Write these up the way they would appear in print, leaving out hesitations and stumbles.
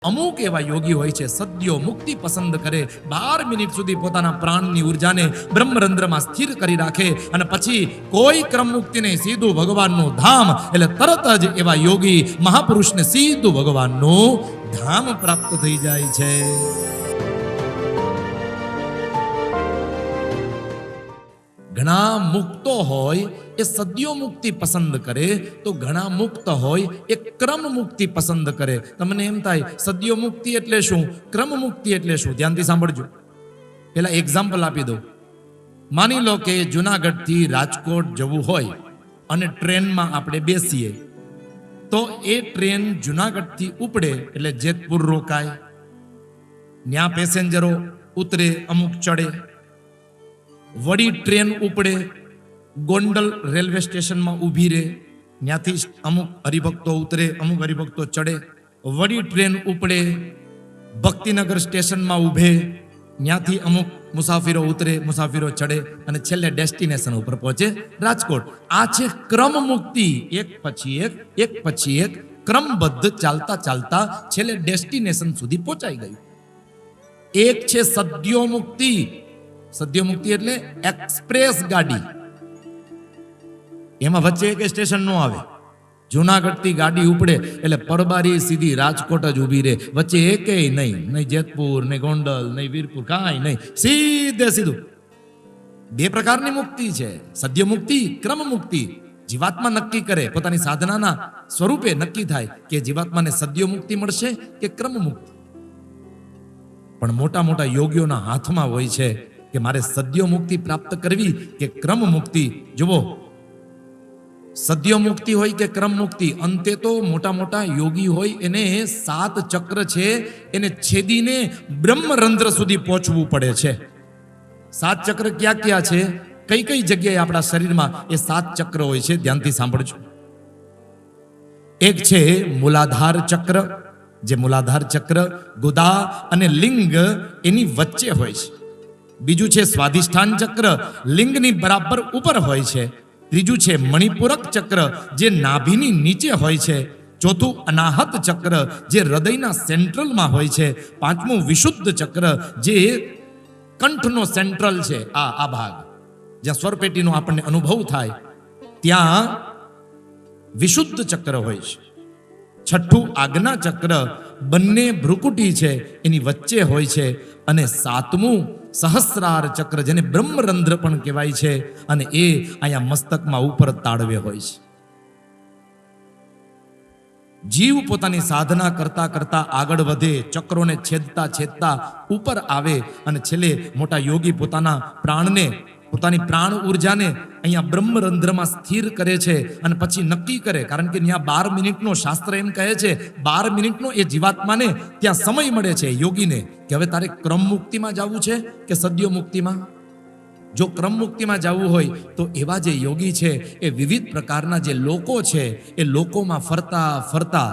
અમુક એવા યોગી હોય છે સદ્યો મુક્તિ પસંદ કરે, 12 મિનિટ સુધી પોતાના પ્રાણની ઉર્જાને બ્રહ્મરંધ્રમાં સ્થિર કરી રાખે અને પછી કોઈ ક્રમ મુક્તિ નહીં, સીધું ભગવાનનું ધામ. એટલે તરત જ એવા યોગી મહાપુરુષને સીધું ભગવાનનું ધામ પ્રાપ્ત થઈ જાય છે. ઘણા મુક્તો હોય એ સદ્યો મુક્તિ પસંદ કરે, તો ઘણા મુક્ત હોય એ ક્રમ મુક્તિ પસંદ કરે. તમને એમ થાય સદ્યો મુક્તિ એટલે શું, ક્રમ મુક્તિ એટલે શું? ધ્યાનથી સાંભળજો. પેલા એક્ઝામ્પલ આપી દઉં. માની લો કે જુનાગઢથી રાજકોટ જવું હોય અને ટ્રેનમાં આપણે બેસીએ, તો એ ટ્રેન જુનાગઢથી ઉપડે એટલે જેતપુર રોકાય, ત્યાં પેસેન્જરો ઉતરે, અમુક ચડે, વળી ટ્રેન ઉપડે, ગોંડલ રેલવે સ્ટેશનમાં ઊભી રહે, ત્યાંથી અમુક હરિભક્તો ઉતરે, અમુક હરિભક્તો ચડે, વળી ટ્રેન ઉપડે, ભક્તિનગર સ્ટેશનમાં ઊભે, ત્યાંથી અમુક મુસાફિરો ઉતરે, મુસાફિરો ચડે અને છેલ્લે ડેસ્ટિનેશન ઉપર પહોંચે રાજકોટ. આ છે ક્રમ મુક્તિ. એક પછી એક ક્રમબદ્ધ ચાલતા ચાલતા છેલ્લે ડેસ્ટિનેશન સુધી પહોંચાઈ ગયું. એક છે સદ્યો મુક્તિ. સદ્યો મુક્તિ એટલે એક્સપ્રેસ ગાડી. એમાં વચ્ચે એક સ્ટેશન નો આવે. જુનાગઢથી ગાડી ઉપડે એટલે પરબારી સીધી રાજકોટ જ ઊભી રહે, વચ્ચે એકેય નહીં જેતપુર, નહીં ગોંડલ, નહીં વીરપુર, કાંઈ નહીં, સીધું. બે પ્રકારની મુક્તિ છે, સદ્ય મુક્તિ, ક્રમ મુક્તિ. જીવાત્મા નક્કી કરે, પોતાની સાધનાના સ્વરૂપે નક્કી થાય કે જીવાત્માને સદ્ય મુક્તિ મળશે કે ક્રમ મુક્તિ. પણ મોટા મોટા યોગીઓના હાથમાં હોય છે કે મારે સદ્યો મુક્તિ પ્રાપ્ત કરવી કે ક્રમ મુક્તિ. જુઓ, સદ્યો મુક્તિ હોય કે ક્રમ મુક્તિ, અંતે તો મોટા મોટા યોગી હોય એને 7 ચક્ર છે એને છેદીને બ્રહ્મરંધ્ર સુધી પહોંચવું પડે છે. 7 ચક્ર ક્યાં ક્યાં છે, કઈ કઈ જગ્યાએ આપણા શરીરમાં એ 7 ચક્ર હોય છે, ધ્યાનથી સાંભળજો. એક છે મૂલાધાર ચક્ર, જે મૂલાધાર ચક્ર ગુદા અને લિંગ એની વચ્ચે હોય છે. બીજું છે સ્વાધિષ્ઠાન ચક્ર, લિંગની બરાબર ઉપર હોય છે. ત્રીજું છે મણિપુરક ચક્ર, જે નાભીની નીચે હોય છે. ચોથું અનાહત ચક્ર, જે હૃદયના સેન્ટ્રલમાં હોય છે. પાંચમું વિશુદ્ધ ચક્ર, જે કંઠનો સેન્ટ્રલ છે, આ ભાગ જ્યાં સ્વરપેટીનો આપણને અનુભવ થાય ત્યાં વિશુદ્ધ ચક્ર હોય છે. છઠ્ઠું આજ્ઞા ચક્ર, બંને ભ્રુકુટી છે એની વચ્ચે હોય છે. અને 7મું સહસ્રાર ચક્ર, જેને બ્રહ્મરંધ્ર પણ કહેવાય છે, અને એ અહીંયા મસ્તકમાં ઉપર તાળવે હોય છે. જીવ પોતાની સાધના કરતા કરતા આગળ વધે, ચક્રોને છેદતા છેદતા ઉપર આવે અને છેલ્લે મોટા યોગી પોતાના પ્રાણને, પોતાની પ્રાણ ઉર્જાને અહીંયા બ્રહ્મરંધ્રમાં સ્થિર કરે છે અને પછી નક્કી કરે, કારણ કે ત્યાં 12 મિનિટનો શાસ્ત્ર એમ કહે છે, 12 મિનિટનો એ જીવાત્માને ત્યાં સમય મળે છે યોગીને કે હવે તારે ક્રમ મુક્તિમાં જવું છે કે સદ્યો મુક્તિમાં. જો ક્રમ મુક્તિમાં જવું હોય તો એવા જે યોગી છે એ વિવિધ પ્રકારના જે લોકો છે એ લોકોમાં ફરતા ફરતા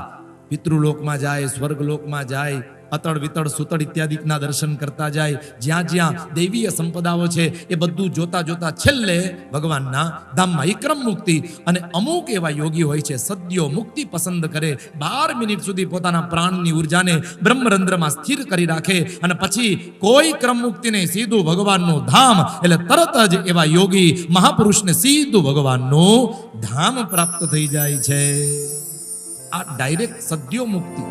પિતૃલોકમાં જાય, સ્વર્ગલોકમાં જાય, અતળ વિતળ સુતળ ઇત્યાદિના દર્શન કરતા જાય. જ્યાં જ્યાં દૈવીય સંપદાઓ છે એ બધું જોતા જોતા છેલ્લે ભગવાનના ધામમાં. એ ક્રમ મુક્તિ. અને અમુક એવા યોગી હોય છે સદ્યો મુક્તિ પસંદ કરે, 12 મિનિટ સુધી પોતાના પ્રાણની ઉર્જાને બ્રહ્મરંધ્રમાં સ્થિર કરી રાખે અને પછી કોઈ ક્રમ મુક્તિ નહીં, સીધું ભગવાનનું ધામ. એટલે તરત જ એવા યોગી મહાપુરુષને સીધું ભગવાનનું ધામ પ્રાપ્ત થઈ જાય છે. આ ડાયરેક્ટ સદ્યો મુક્તિ.